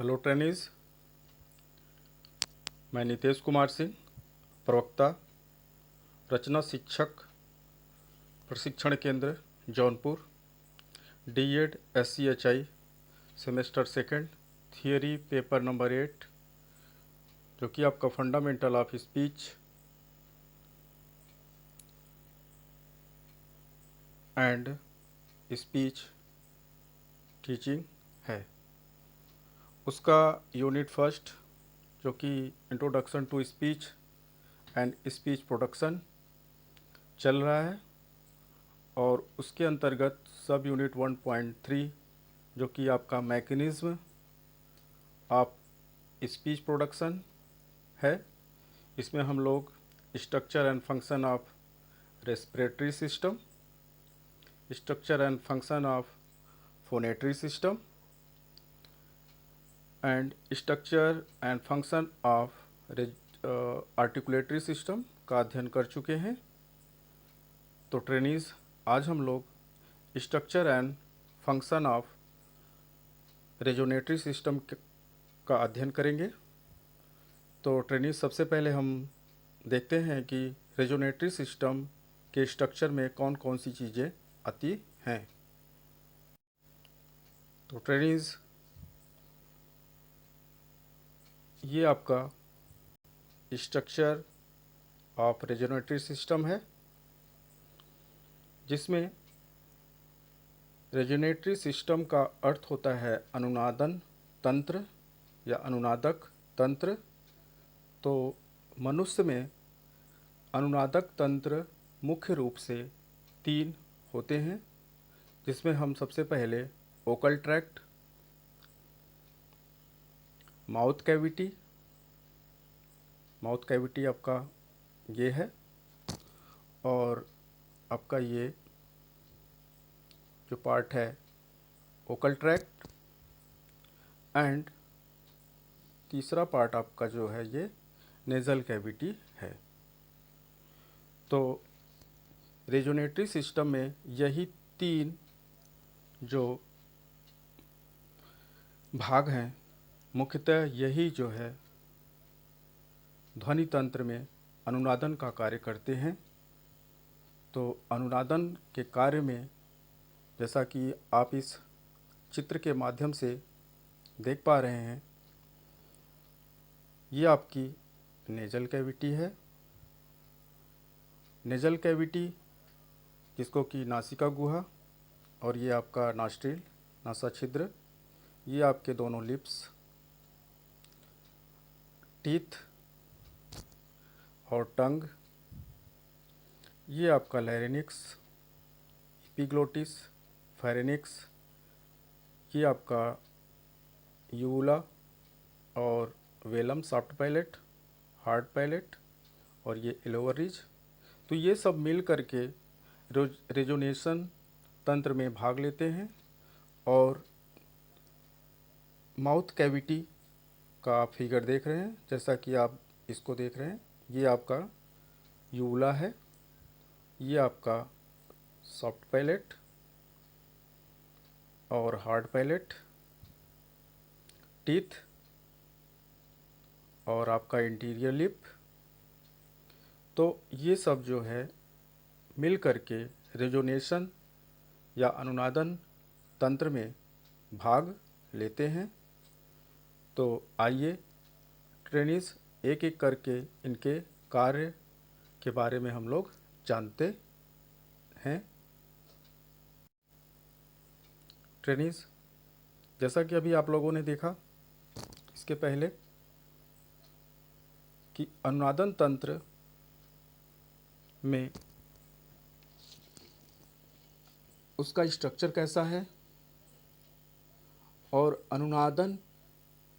Hello trainees, मैं नितेश कुमार सिंह, प्रवक्ता, रचना शिक्षक प्रशिक्षण केंद्र Jaunpur, DEd SCHI semester second, theory paper number 8, जो कि आपका fundamental of speech and speech teaching है। उसका यूनिट फर्स्ट, जो कि introduction to speech and speech production चल रहा है, और उसके अंतर्गत सब यूनिट 1.3, जो कि आपका मैकेनिज्म ऑफ स्पीच प्रोडक्शन है। इसमें हम लोग structure and function of respiratory system, structure and function of phonatory system and structure and function of articulatory system का अध्ययन कर चुके हैं। तो ट्रेनीज, आज हम लोग structure and function of resonatory system का अध्ययन करेंगे। तो ट्रेनीज, सबसे पहले हम देखते हैं कि रेजोनेटरी सिस्टम के स्ट्रक्चर में कौन कौन सी चीज़ें आती हैं। तो ट्रेनीज, ये आपका स्ट्रक्चर ऑफ रेजोनेटरी सिस्टम है, जिसमें रेजोनेटरी सिस्टम का अर्थ होता है अनुनादन तंत्र या अनुनादक तंत्र। तो मनुष्य में अनुनादक तंत्र मुख्य रूप से 3 होते हैं, जिसमें हम सबसे पहले वोकल ट्रैक्ट, माउथ कैविटी आपका ये है, और आपका ये जो पार्ट है वोकल ट्रैक्ट, एंड तीसरा पार्ट आपका जो है ये नेज़ल कैविटी है। तो रेजोनेटरी सिस्टम में यही 3 जो भाग हैं, मुख्यतः यही जो है ध्वनि तंत्र में अनुनादन का कार्य करते हैं। तो अनुनादन के कार्य में, जैसा कि आप इस चित्र के माध्यम से देख पा रहे हैं, ये आपकी नेज़ल कैविटी है। नेज़ल कैविटी, जिसको कि नासिका गुहा, और ये आपका नॉस्ट्रिल नासा छिद्र, ये आपके दोनों लिप्स, टीथ और टंग, ये आपका लैरिंक्स, एपिग्लोटिस, फेरिंक्स, ये आपका यूला और velum soft palate, hard palate, और ये लोअर रिज। तो ये सब मिल करके रेजोनेशन तंत्र में भाग लेते हैं। और माउथ कैविटी का आप फिगर देख रहे हैं, जैसा कि आप इसको देख रहे हैं, ये आपका यूला है, ये आपका सॉफ्ट पैलेट और हार्ड पैलेट, टीथ और आपका इंटीरियर लिप। तो ये सब जो है मिल करके रेजोनेशन या अनुनादन तंत्र में भाग लेते हैं। तो आइए ट्रेनीज, एक एक करके इनके कार्य के बारे में हम लोग जानते हैं। ट्रेनीज, जैसा कि अभी आप लोगों ने देखा इसके पहले कि अनुनादन तंत्र में उसका स्ट्रक्चर कैसा है, और अनुनादन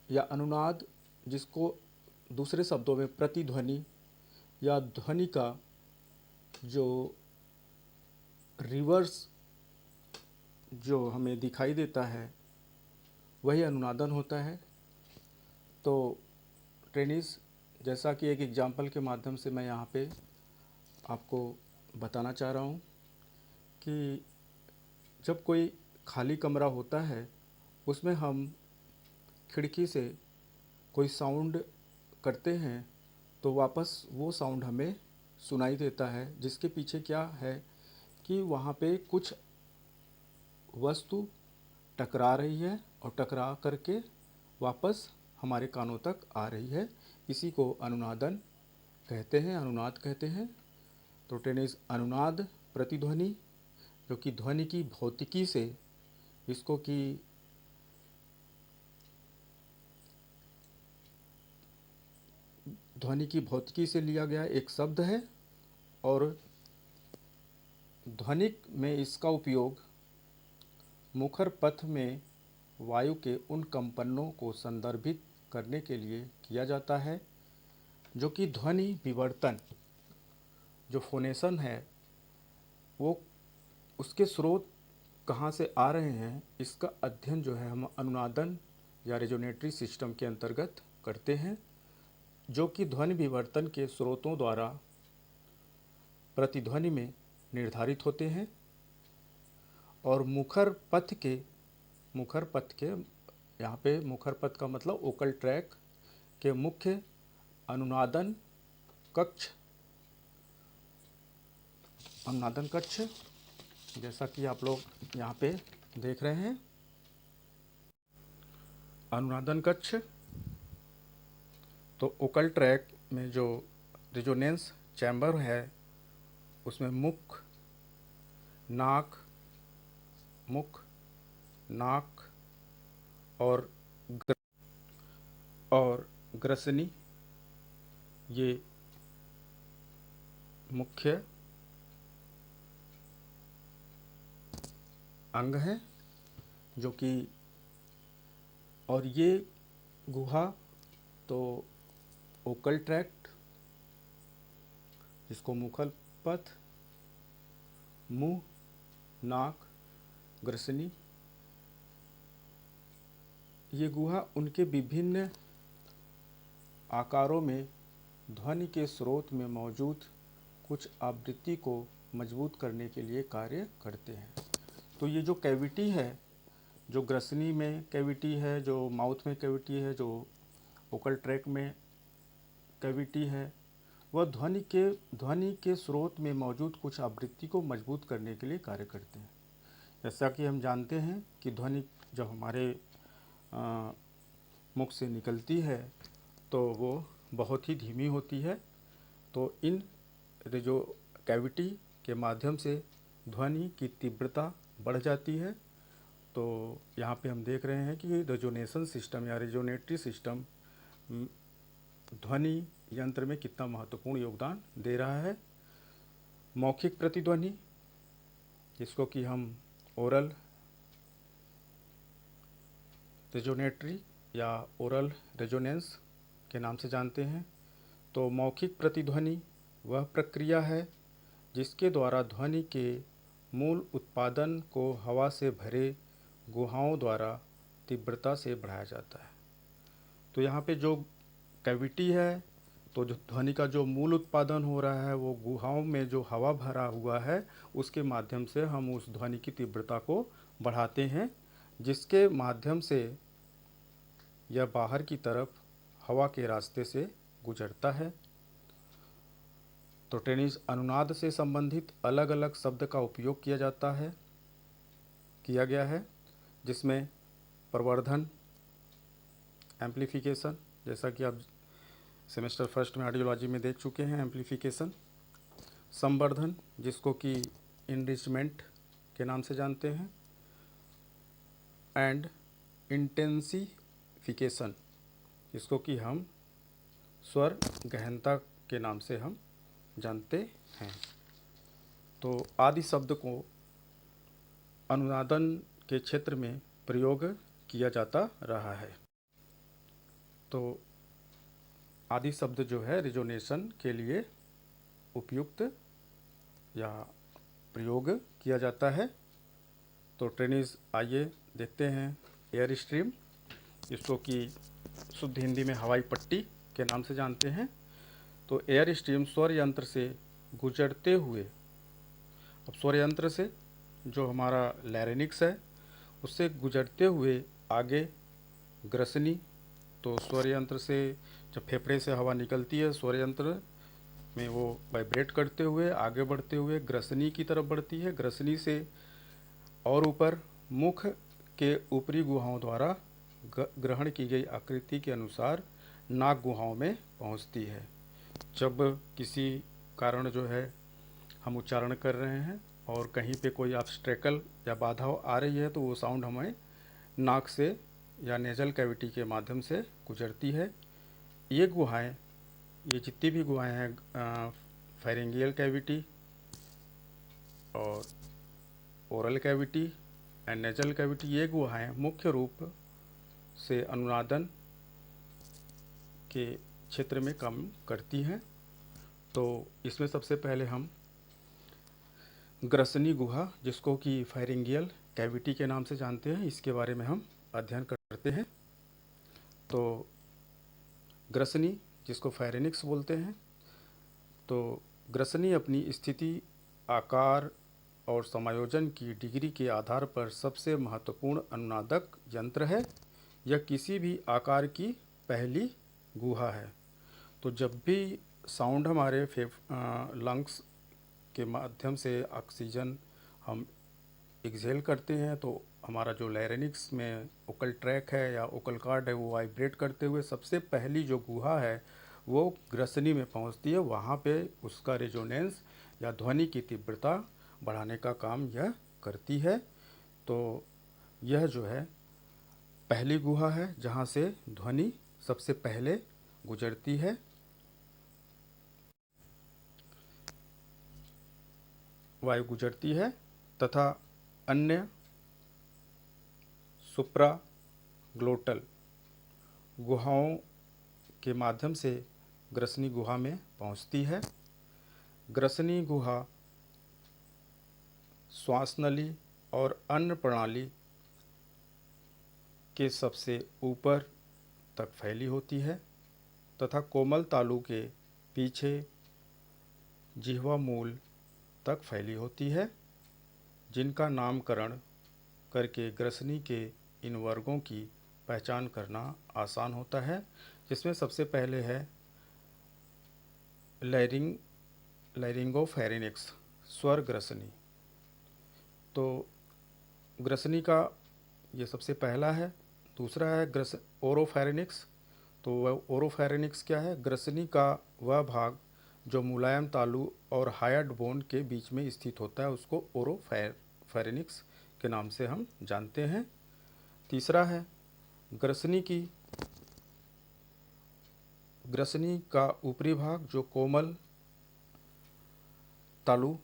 या अनुनाद, जिसको दूसरे शब्दों में प्रतिध्वनि या ध्वनि का जो रिवर्स जो हमें दिखाई देता है, वही अनुनादन होता है। तो ट्रेनीज, जैसा कि एक एग्जाम्पल के माध्यम से मैं यहाँ पे आपको बताना चाह रहा हूँ कि जब कोई खाली कमरा होता है, उसमें हम खिड़की से कोई साउंड करते हैं तो वापस वो साउंड हमें सुनाई देता है, जिसके पीछे क्या है कि वहाँ पे कुछ वस्तु टकरा रही है और टकरा करके वापस हमारे कानों तक आ रही है। इसी को अनुनादन कहते हैं, अनुनाद कहते हैं। तो टेनिस अनुनाद प्रतिध्वनि, जो कि ध्वनि की भौतिकी से इसको कि ध्वनि की भौतिकी से लिया गया एक शब्द है और ध्वनिक में इसका उपयोग मुखर पथ में वायु के उन कंपनों को संदर्भित करने के लिए किया जाता है जो कि ध्वनि विवर्तन, जो फोनेशन है, वो उसके स्रोत कहाँ से आ रहे हैं, इसका अध्ययन जो है हम अनुनादन या रेजोनेटरी सिस्टम के अंतर्गत करते हैं, जो कि ध्वनि विवर्तन के स्रोतों द्वारा प्रतिध्वनि में निर्धारित होते हैं और मुखर पथ के यहाँ पे मुखर पथ का मतलब ओकल ट्रैक के मुख्य अनुनादन कक्ष जैसा कि आप लोग यहाँ पे देख रहे हैं, अनुनादन कक्ष। तो ओकल ट्रैक में जो रेजोनेंस चैम्बर है उसमें मुख, नाक और ग्रसनी ये मुख्य अंग हैं, जो कि और ये गुहा तो ओकल ट्रैक्ट, जिसको मुखल पथ, मुंह, नाक, ग्रसनी, ये गुहा उनके विभिन्न आकारों में ध्वनि के स्रोत में मौजूद कुछ आवृत्ति को मजबूत करने के लिए कार्य करते हैं। तो ये जो कैविटी है, जो ग्रसनी में कैविटी है, जो माउथ में कैविटी है, जो ओकल ट्रैक में कैविटी है, वह ध्वनि के स्रोत में मौजूद कुछ आवृत्ति को मजबूत करने के लिए कार्य करते हैं। जैसा कि हम जानते हैं कि ध्वनि जब हमारे मुख से निकलती है तो वो बहुत ही धीमी होती है, तो इन जो कैविटी के माध्यम से ध्वनि की तीव्रता बढ़ जाती है। तो यहाँ पे हम देख रहे हैं कि रेजोनेशन सिस्टम या रेजोनेटरी सिस्टम ध्वनि यंत्र में कितना महत्वपूर्ण योगदान दे रहा है। मौखिक प्रतिध्वनि, जिसको कि हम ओरल रेजोनेटरी या ओरल रेजोनेंस के नाम से जानते हैं। तो मौखिक प्रतिध्वनि वह प्रक्रिया है जिसके द्वारा ध्वनि के मूल उत्पादन को हवा से भरे गुहाओं द्वारा तीव्रता से बढ़ाया जाता है। तो यहाँ पे जो कैविटी है, तो जो ध्वनि का जो मूल उत्पादन हो रहा है वो गुहाओं में जो हवा भरा हुआ है उसके माध्यम से हम उस ध्वनि की तीव्रता को बढ़ाते हैं, जिसके माध्यम से यह बाहर की तरफ हवा के रास्ते से गुजरता है। तो टेनिस अनुनाद से संबंधित अलग अलग शब्द का उपयोग किया गया है, जिसमें प्रवर्धन, एम्प्लीफिकेशन, जैसा कि आप सेमेस्टर फर्स्ट में ऑडियोलॉजी में देख चुके हैं, एम्प्लीफिकेशन, संवर्धन, जिसको कि इनरिचमेंट के नाम से जानते हैं, एंड इंटेंसिफिकेशन, जिसको कि हम स्वर गहनता के नाम से हम जानते हैं। तो आदि शब्द को अनुनादन के क्षेत्र में प्रयोग किया जाता रहा है। तो आदि शब्द जो है रेजोनेशन के लिए उपयुक्त या प्रयोग किया जाता है। तो ट्रेनिज आइए देखते हैं एयर स्ट्रीम, जिसको कि शुद्ध हिंदी में हवाई पट्टी के नाम से जानते हैं। तो एयर स्ट्रीम स्वर यंत्र से गुजरते हुए, अब स्वर यंत्र से जो हमारा लैरिंक्स है उससे गुजरते हुए आगे ग्रसनी, तो स्वर यंत्र से जब फेफड़े से हवा निकलती है स्वर यंत्र में वो वाइब्रेट करते हुए आगे बढ़ते हुए ग्रसनी की तरफ बढ़ती है। ग्रसनी से और ऊपर मुख के ऊपरी गुहाओं द्वारा ग्रहण की गई आकृति के अनुसार नाक गुहाओं में पहुंचती है। जब किसी कारण जो है हम उच्चारण कर रहे हैं और कहीं पे कोई ऑब्स्ट्रेकल या बाधा आ रही है तो वो साउंड हमें नाक से या नेजल कैविटी के माध्यम से गुजरती है। ये गुहाएं, ये जितनी भी गुहाएं हैं, फेरिंगियल कैविटी और oral cavity and nasal cavity, ये गुहाएं मुख्य रूप से अनुनादन के क्षेत्र में काम करती हैं। तो इसमें सबसे पहले हम ग्रसनी गुहा, जिसको कि फेरिंगियल कैविटी के नाम से जानते हैं, इसके बारे में हम अध्ययन करते हैं। तो ग्रसनी, जिसको फेरिनिक्स बोलते हैं, तो ग्रसनी अपनी स्थिति, आकार और समायोजन की डिग्री के आधार पर सबसे महत्वपूर्ण अनुनादक यंत्र है। यह किसी भी आकार की पहली गुहा है। तो जब भी साउंड हमारे लंग्स के माध्यम से ऑक्सीजन हम एक्सहेल करते हैं तो हमारा जो लैरिंक्स में ओकल ट्रैक है या ओकल कार्ड है वो वाइब्रेट करते हुए सबसे पहली जो गुहा है वो ग्रसनी में पहुंचती है। वहाँ पे उसका रेजोनेंस या ध्वनि की तीव्रता बढ़ाने का काम यह करती है। तो यह जो है पहली गुहा है जहाँ से ध्वनि सबसे पहले गुजरती है। वायु गुजरती है तथा अन्य सुप्राग्लोटल गुहाओं के माध्यम से ग्रसनी गुहा में पहुंचती है। ग्रसनी गुहा श्वास नली और अन्न प्रणाली के सबसे ऊपर तक फैली होती है तथा कोमल तालु के पीछे जिह्वा मूल तक फैली होती है, जिनका नामकरण करके ग्रसनी के इन वर्गों की पहचान करना आसान होता है। जिसमें सबसे पहले है लैरिंगोफेरिनिक्स, स्वर ग्रसनी। तो ग्रसनी का ये सबसे पहला है। दूसरा है ओरोफेरिनिक्स। तो वह ओरोफेरिनिक्स क्या है? ग्रसनी का वह भाग जो मुलायम तालु और हायड बोन के बीच में स्थित होता है उसको ओरोफेरिनिक्स के नाम से हम जानते हैं। तीसरा है ग्रसनी का ऊपरी भाग जो कोमल तालु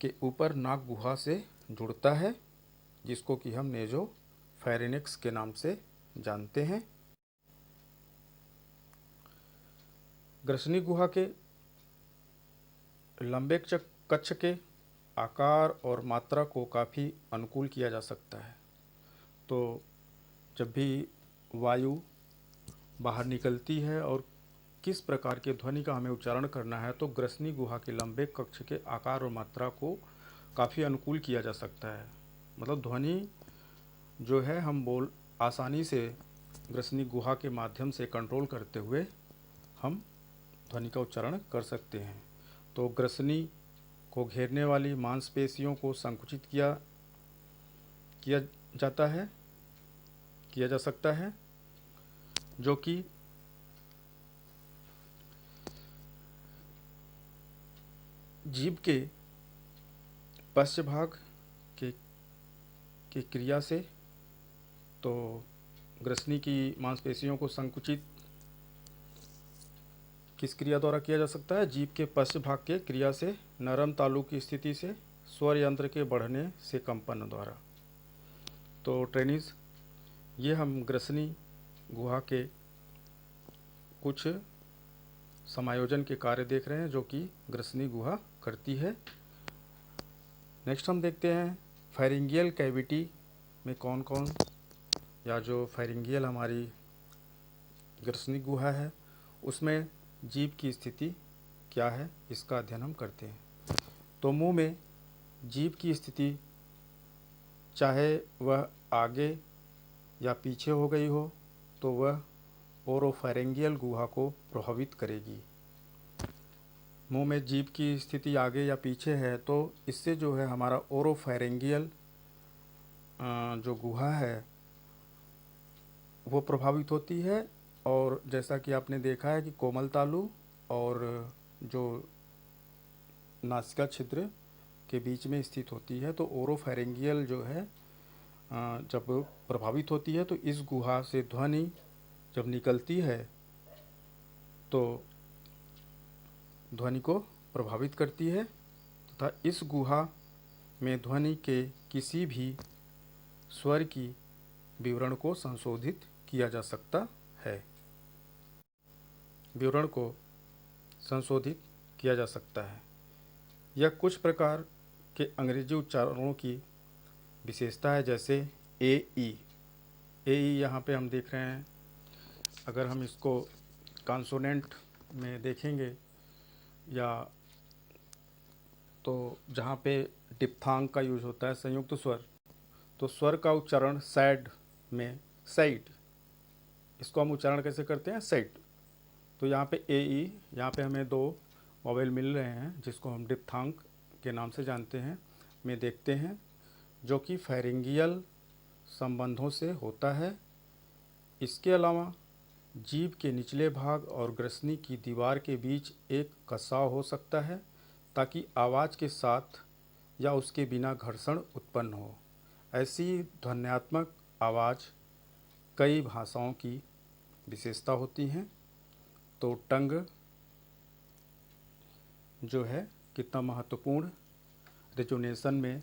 के ऊपर नाक गुहा से जुड़ता है, जिसको कि हम नेजोफेरिनिक्स के नाम से जानते हैं। ग्रसनी गुहा के लंबे कक्ष के आकार और मात्रा को काफ़ी अनुकूल किया जा सकता है। तो जब भी वायु बाहर निकलती है और किस प्रकार के ध्वनि का हमें उच्चारण करना है तो ग्रसनी गुहा के लंबे कक्ष के आकार और मात्रा को काफ़ी अनुकूल किया जा सकता है। मतलब ध्वनि जो है हम आसानी से ग्रसनी गुहा के माध्यम से कंट्रोल करते हुए हम ध्वनि का उच्चारण कर सकते हैं। तो ग्रसनी को घेरने वाली मांसपेशियों को संकुचित किया जा सकता है, जो कि जीभ के पश्च भाग के क्रिया से। तो ग्रसनी की मांसपेशियों को संकुचित किस क्रिया द्वारा किया जा सकता है? जीभ के पश्च भाग के क्रिया से, नरम तालु की स्थिति से, स्वर यंत्र के बढ़ने से कंपन द्वारा। तो ट्रेनीज, ये हम ग्रसनी गुहा के कुछ समायोजन के कार्य देख रहे हैं जो कि ग्रसनी गुहा करती है। नेक्स्ट हम देखते हैं फेरिंगियल कैविटी में कौन कौन, या जो फेरिंगियल हमारी ग्रसनी गुहा है उसमें जीभ की स्थिति क्या है, इसका अध्ययन हम करते हैं। तो मुंह में जीभ की स्थिति चाहे वह आगे या पीछे हो गई हो तो वह ओरोफैरिंजियल गुहा को प्रभावित करेगी। मुंह में जीभ की स्थिति आगे या पीछे है तो इससे जो है हमारा ओरोफैरिंजियल जो गुहा है वो प्रभावित होती है। और जैसा कि आपने देखा है कि कोमल तालु और जो नासिका छिद्र के बीच में स्थित होती है, तो ओरोफैरिंजियल जो है जब प्रभावित होती है तो इस गुहा से ध्वनि जब निकलती है तो ध्वनि को प्रभावित करती है तथा इस गुहा में ध्वनि के किसी भी स्वर की विवरण को संशोधित किया जा सकता है। विवरण को संशोधित किया जा सकता है। यह कुछ प्रकार के अंग्रेजी उच्चारणों की विशेषता है, जैसे ए ई यहाँ पे हम देख रहे हैं। अगर हम इसको कॉन्सोनेंट में देखेंगे या तो जहाँ पे डिप्थांग का यूज होता है संयुक्त स्वर, तो स्वर का उच्चारण सैड में सैड, इसको हम उच्चारण कैसे करते हैं सैड। तो यहाँ पे ए ई, यहाँ पे हमें दो वॉवेल मिल रहे हैं जिसको हम डिप्थांग के नाम से जानते हैं, में देखते हैं, जो कि फेरिंगियल संबंधों से होता है। इसके अलावा जीभ के निचले भाग और ग्रसनी की दीवार के बीच एक कसाव हो सकता है ताकि आवाज़ के साथ या उसके बिना घर्षण उत्पन्न हो। ऐसी ध्वन्यात्मक आवाज़ कई भाषाओं की विशेषता होती हैं। तो टंग जो है कितना महत्वपूर्ण रेजोनेशन में,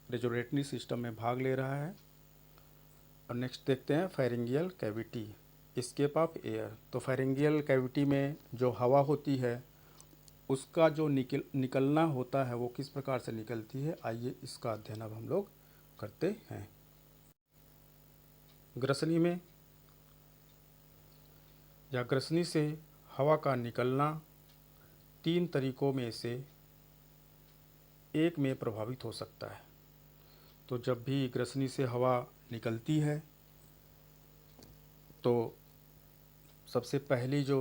रेजोनेटरी सिस्टम में भाग ले रहा है। और नेक्स्ट देखते हैं फेरिंगियल कैविटी, एस्केप ऑफ एयर। तो फेरिंगियल कैविटी में जो हवा होती है उसका जो निकलना होता है वो किस प्रकार से निकलती है, आइए इसका अध्ययन अब हम लोग करते हैं। ग्रसनी में या ग्रसनी से हवा का निकलना तीन तरीकों में से एक में प्रभावित हो सकता है। तो जब भी ग्रसनी से हवा निकलती है तो सबसे पहली जो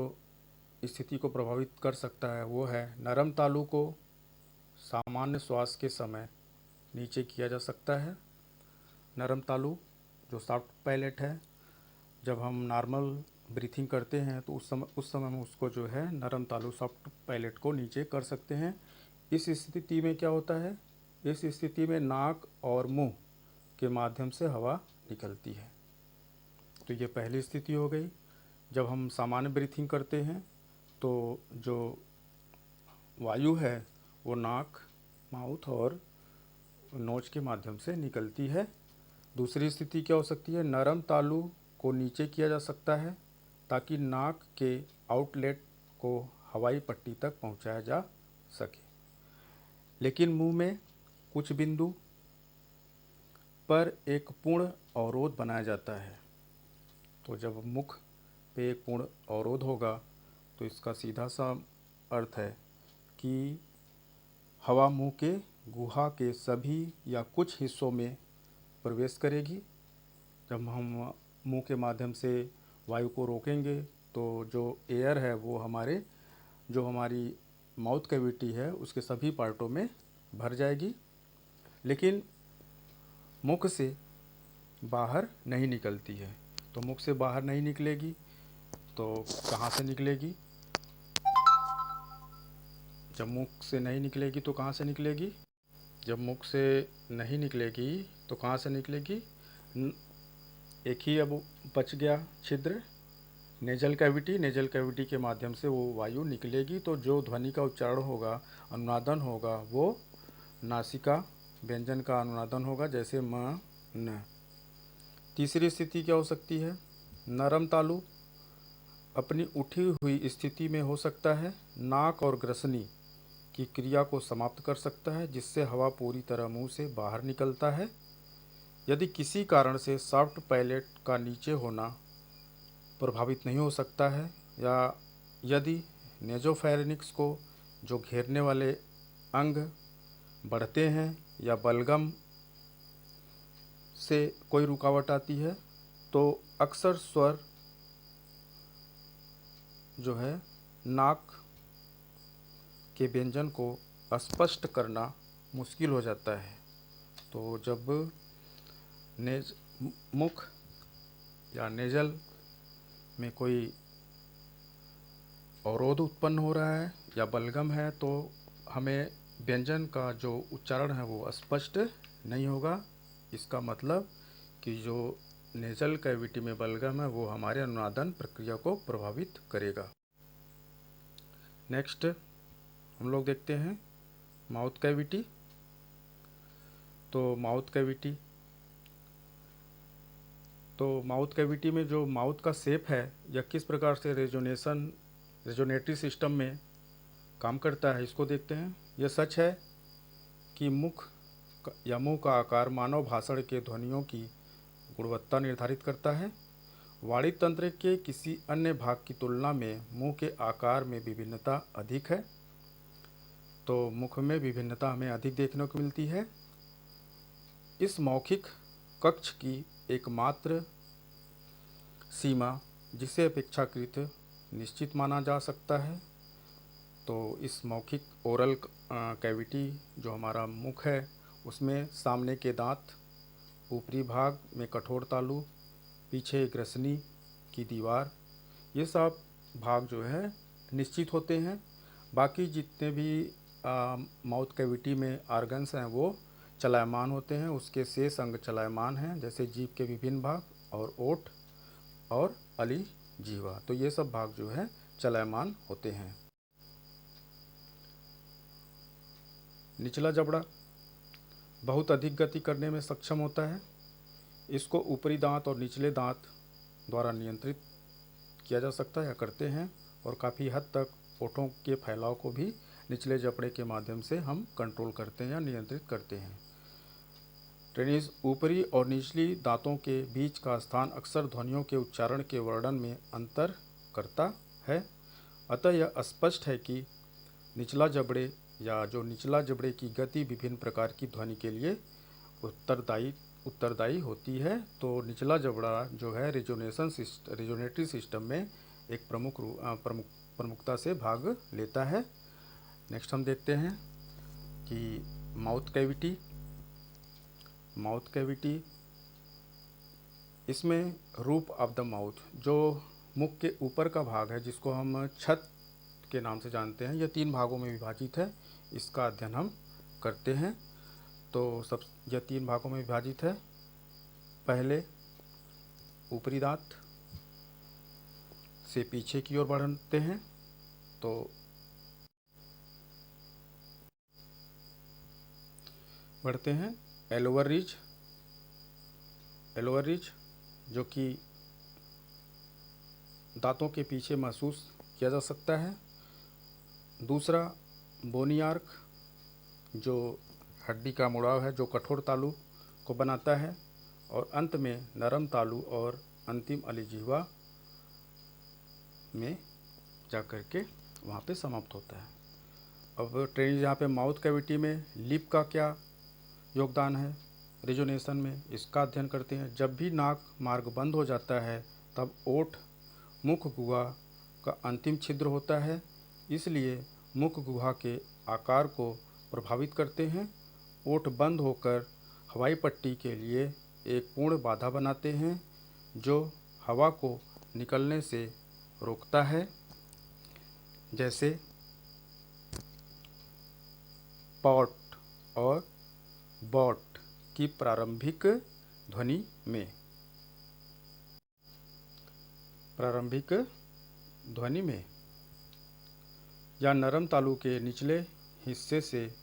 स्थिति को प्रभावित कर सकता है वो है नरम तालु को सामान्य श्वास के समय नीचे किया जा सकता है। नरम तालु जो सॉफ्ट पैलेट है, जब हम नॉर्मल ब्रीथिंग करते हैं तो उस समय हम उसको जो है नरम तालु सॉफ्ट पैलेट को नीचे कर सकते हैं। इस स्थिति में क्या होता है, इस स्थिति में नाक और मुंह के माध्यम से हवा निकलती है। तो ये पहली स्थिति हो गई। जब हम सामान्य ब्रीथिंग करते हैं तो जो वायु है वो नाक, माउथ और नोज के माध्यम से निकलती है। दूसरी स्थिति क्या हो सकती है, नरम तालु को नीचे किया जा सकता है ताकि नाक के आउटलेट को हवाई पट्टी तक पहुंचाया जा सके। लेकिन मुंह में कुछ बिंदु पर एक पूर्ण अवरोध बनाया जाता है। तो जब मुख पे एक पूर्ण अवरोध होगा तो इसका सीधा सा अर्थ है कि हवा मुंह के गुहा के सभी या कुछ हिस्सों में प्रवेश करेगी। जब हम मुंह के माध्यम से वायु को रोकेंगे तो जो एयर है वो हमारी माउथ कैविटी है उसके सभी पार्टों में भर जाएगी, लेकिन मुख से बाहर नहीं निकलती है। तो मुख से बाहर नहीं निकलेगी तो कहाँ से निकलेगी, जब मुख से नहीं निकलेगी तो कहाँ से निकलेगी, जब मुख से नहीं निकलेगी तो कहाँ से निकलेगी, एक ही अब बच गया छिद्र, नेजल कैविटी। नेजल कैविटी के माध्यम से वो वायु निकलेगी। तो जो ध्वनि का उच्चारण होगा, अनुनादन होगा, वो नासिका व्यंजन का अनुनादन होगा, जैसे म न। तीसरी स्थिति क्या हो सकती है, नरम तालु अपनी उठी हुई स्थिति में हो सकता है, नाक और ग्रसनी की क्रिया को समाप्त कर सकता है जिससे हवा पूरी तरह मुंह से बाहर निकलता है। यदि किसी कारण से सॉफ्ट पैलेट का नीचे होना प्रभावित नहीं हो सकता है या यदि नेजोफेरिनिक्स को जो घेरने वाले अंग बढ़ते हैं या बलगम से कोई रुकावट आती है तो अक्सर स्वर जो है नाक के व्यंजन को स्पष्ट करना मुश्किल हो जाता है। तो जब मुख या नेजल में कोई अवरोध उत्पन्न हो रहा है या बलगम है तो हमें व्यंजन का जो उच्चारण है वो स्पष्ट नहीं होगा। इसका मतलब कि जो नेजल कैविटी में बलगम है वो हमारे अनुनादन प्रक्रिया को प्रभावित करेगा। नेक्स्ट हम लोग देखते हैं माउथ कैविटी। तो माउथ कैविटी में जो माउथ का शेप है या किस प्रकार से रेजोनेटरी सिस्टम में काम करता है इसको देखते हैं। यह सच है कि मुंह का आकार मानव भाषण के ध्वनियों की गुणवत्ता निर्धारित करता है। वाणी तंत्र के किसी अन्य भाग की तुलना में मुंह के आकार में विभिन्नता अधिक है। तो मुख में विभिन्नता हमें अधिक देखने को मिलती है। इस मौखिक कक्ष की एकमात्र सीमा जिसे अपेक्षाकृत निश्चित माना जा सकता है। तो इस मौखिक ओरल कैविटी जो हमारा मुख है उसमें सामने के दांत, ऊपरी भाग में कठोर तालु, पीछे ग्रसनी की दीवार, ये सब भाग जो है निश्चित होते हैं। बाकी जितने भी माउथ कैविटी में आर्गन्स हैं वो चलायमान होते हैं। उसके शेष अंग चलायमान हैं, जैसे जीभ के विभिन्न भाग और ओठ और अली जीवा। तो ये सब भाग जो है चलायमान होते हैं। निचला जबड़ा बहुत अधिक गति करने में सक्षम होता है। इसको ऊपरी दांत और निचले दांत द्वारा नियंत्रित किया जा सकता है या करते हैं, और काफ़ी हद तक ओठों के फैलाव को भी निचले जबड़े के माध्यम से हम कंट्रोल करते हैं या नियंत्रित करते हैं। ट्रेनीज ऊपरी और निचली दांतों के बीच का स्थान अक्सर ध्वनियों के उच्चारण के वर्णन में अंतर करता है। अतः यह स्पष्ट है कि निचला जबड़े की गति विभिन्न प्रकार की ध्वनि के लिए उत्तरदायी होती है। तो निचला जबड़ा जो है रेजोनेटरी सिस्टम में एक प्रमुखता से भाग लेता है। नेक्स्ट हम देखते हैं कि माउथ कैविटी इसमें रूफ ऑफ द माउथ, जो मुख के ऊपर का भाग है जिसको हम छत के नाम से जानते हैं, यह 3 भागों में विभाजित है। इसका अध्ययन हम करते हैं। तो यह 3 भागों में विभाजित है। पहले ऊपरी दांत से पीछे की ओर बढ़ते हैं। तो बढ़ते हैं एलोवर रिज जो कि दांतों के पीछे महसूस किया जा सकता है। दूसरा बोनी आर्क, जो हड्डी का मुड़ाव है जो कठोर तालु को बनाता है, और अंत में नरम तालु और अंतिम अलिजिह्वा में जाकर के वहाँ पे समाप्त होता है। अब ट्रेनिंग यहाँ पे माउथ कैविटी में लिप का क्या योगदान है रेजोनेशन में, इसका अध्ययन करते हैं। जब भी नाक मार्ग बंद हो जाता है तब ओठ मुख गुहा का अंतिम छिद्र होता है, इसलिए मुख गुहा के आकार को प्रभावित करते हैं। ओठ बंद होकर हवाई पट्टी के लिए एक पूर्ण बाधा बनाते हैं जो हवा को निकलने से रोकता है, जैसे पॉट और बॉट की प्रारंभिक ध्वनि में या नरम तालु के निचले हिस्से से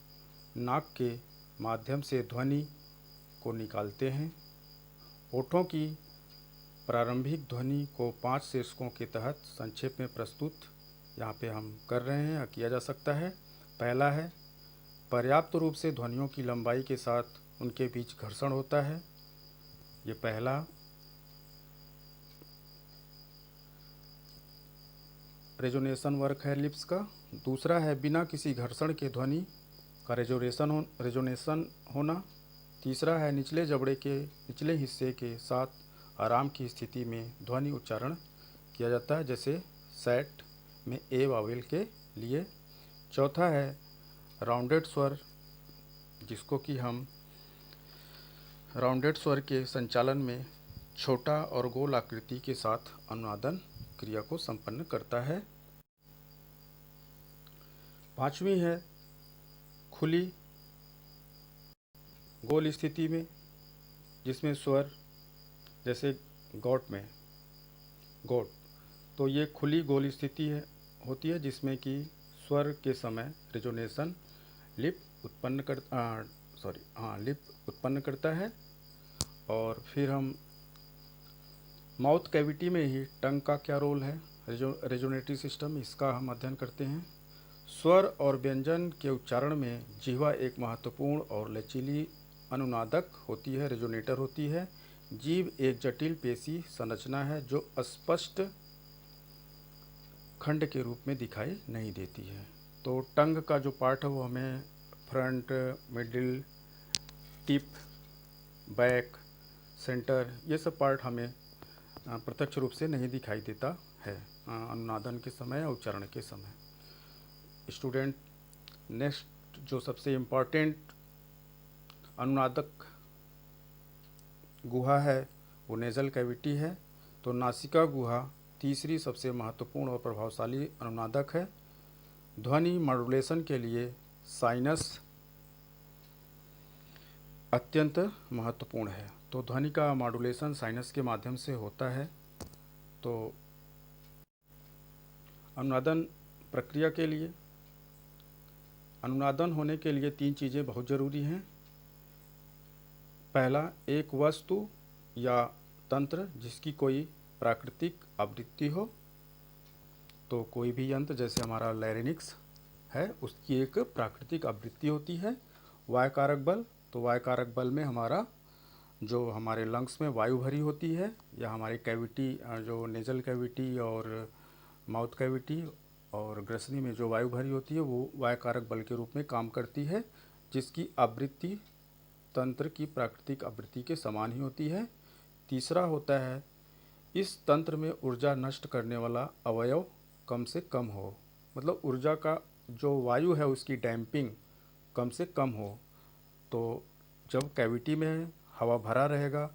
नाक के माध्यम से ध्वनि को निकालते हैं। ओठों की प्रारंभिक ध्वनि को 5 शीर्षकों के तहत संक्षेप में प्रस्तुत यहाँ पे हम कर रहे हैं या किया जा सकता है। पहला है, पर्याप्त रूप से ध्वनियों की लंबाई के साथ उनके बीच घर्षण होता है। ये पहला रेजोनेशन वर्क है लिप्स का। दूसरा है बिना किसी घर्षण के ध्वनि का रेजोनेशन होना। तीसरा है निचले जबड़े के निचले हिस्से के साथ आराम की स्थिति में ध्वनि उच्चारण किया जाता है, जैसे सेट में ए वावेल के लिए। चौथा है राउंडेड स्वर, जिसको कि हम राउंडेड स्वर के संचालन में छोटा और गोल आकृति के साथ अनुनादन क्रिया को संपन्न करता है। पांचवी है खुली गोल स्थिति में, जिसमें स्वर जैसे गॉट में गॉट, तो ये खुली गोल स्थिति होती है, जिसमें कि स्वर के समय रेजोनेशन लिप उत्पन्न करता है। और फिर हम माउथ कैविटी में ही टंग का क्या रोल है रेजोनेटरी सिस्टम, इसका हम अध्ययन करते हैं। स्वर और व्यंजन के उच्चारण में जिह्वा एक महत्वपूर्ण और लचीली अनुनादक होती है, रेजोनेटर होती है। जीभ एक जटिल पेशी संरचना है जो स्पष्ट खंड के रूप में दिखाई नहीं देती है। तो टंग का जो पार्ट है वो हमें front, middle, tip, back, centre, ये सब पार्ट हमें प्रत्यक्ष रूप से नहीं दिखाई देता है अनुनादन के समय या उच्चारण के समय। स्टूडेंट, नेक्स्ट जो सबसे इम्पॉर्टेंट अनुनादक गुहा है वो नेज़ल कैविटी है। तो नासिका गुहा तीसरी सबसे महत्वपूर्ण और प्रभावशाली अनुनादक है। ध्वनि मॉड्यूलेशन के लिए साइनस अत्यंत महत्वपूर्ण है। तो ध्वनि का मॉड्यूलेशन साइनस के माध्यम से होता है। तो अनुनादन प्रक्रिया के लिए, अनुनादन होने के लिए तीन चीज़ें बहुत ज़रूरी हैं। पहला, एक वस्तु या तंत्र जिसकी कोई प्राकृतिक आवृत्ति हो। तो कोई भी यंत्र जैसे हमारा लैरिंक्स है, उसकी एक प्राकृतिक आवृत्ति होती है। वायुकारक बल, तो वायुकारक बल में हमारा जो हमारे लंग्स में वायु भरी होती है, या हमारी कैविटी जो नेजल कैविटी और माउथ कैविटी और ग्रसनी में जो वायु भरी होती है वो वायुकारक बल के रूप में काम करती है, जिसकी आवृत्ति तंत्र की प्राकृतिक आवृत्ति के समान ही होती है। तीसरा होता है इस तंत्र में ऊर्जा नष्ट करने वाला अवयव कम से कम हो, मतलब ऊर्जा का जो वायु है उसकी डैम्पिंग कम से कम हो। तो जब कैविटी में हवा भरा रहेगा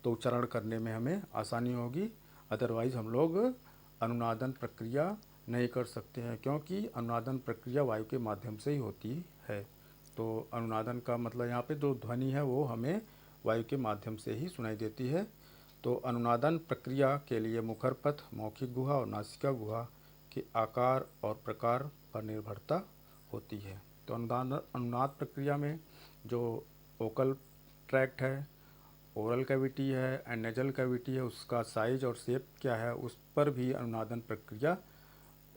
तो उच्चारण करने में हमें आसानी होगी, अदरवाइज़ हम लोग अनुनादन प्रक्रिया नहीं कर सकते हैं, क्योंकि अनुनादन प्रक्रिया वायु के माध्यम से ही होती है। तो अनुनादन का मतलब यहाँ पे जो ध्वनि है वो हमें वायु के माध्यम से ही सुनाई देती है। तो अनुनादन प्रक्रिया के लिए मुखरपथ, मौखिक गुहा और नासिका गुहा के आकार और प्रकार पर निर्भरता होती है। तो अनुनाद प्रक्रिया में जो वोकल ट्रैक्ट है, ओरल कैविटी है एंड नेजल कैविटी है, उसका साइज और शेप क्या है उस पर भी अनुनादन प्रक्रिया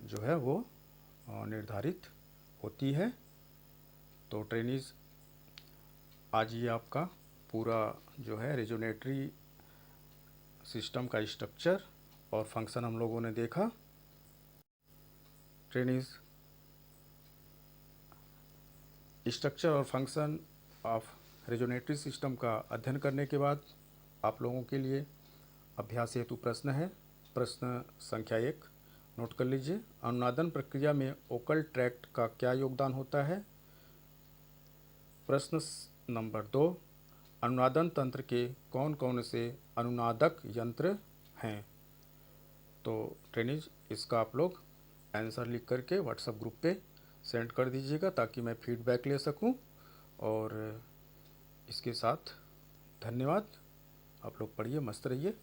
जो है वो निर्धारित होती है। तो ट्रेनीज, आज ये आपका पूरा जो है रेजोनेटरी सिस्टम का स्ट्रक्चर और फंक्शन हम लोगों ने देखा। ट्रेनीज, स्ट्रक्चर और फंक्शन ऑफ रेजोनेटरी सिस्टम का अध्ययन करने के बाद आप लोगों के लिए अभ्यास हेतु प्रश्न है। प्रश्न संख्या 1 नोट कर लीजिए। अनुनादन प्रक्रिया में वोकल ट्रैक्ट का क्या योगदान होता है? प्रश्न नंबर 2, अनुनादन तंत्र के कौन कौन से अनुनादक यंत्र हैं? तो ट्रेनीज, इसका आप लोग आंसर लिख करके व्हाट्सएप ग्रुप पे सेंड कर दीजिएगा ताकि मैं फीडबैक ले सकूं। और इसके साथ धन्यवाद। आप लोग पढ़िए, मस्त रहिए।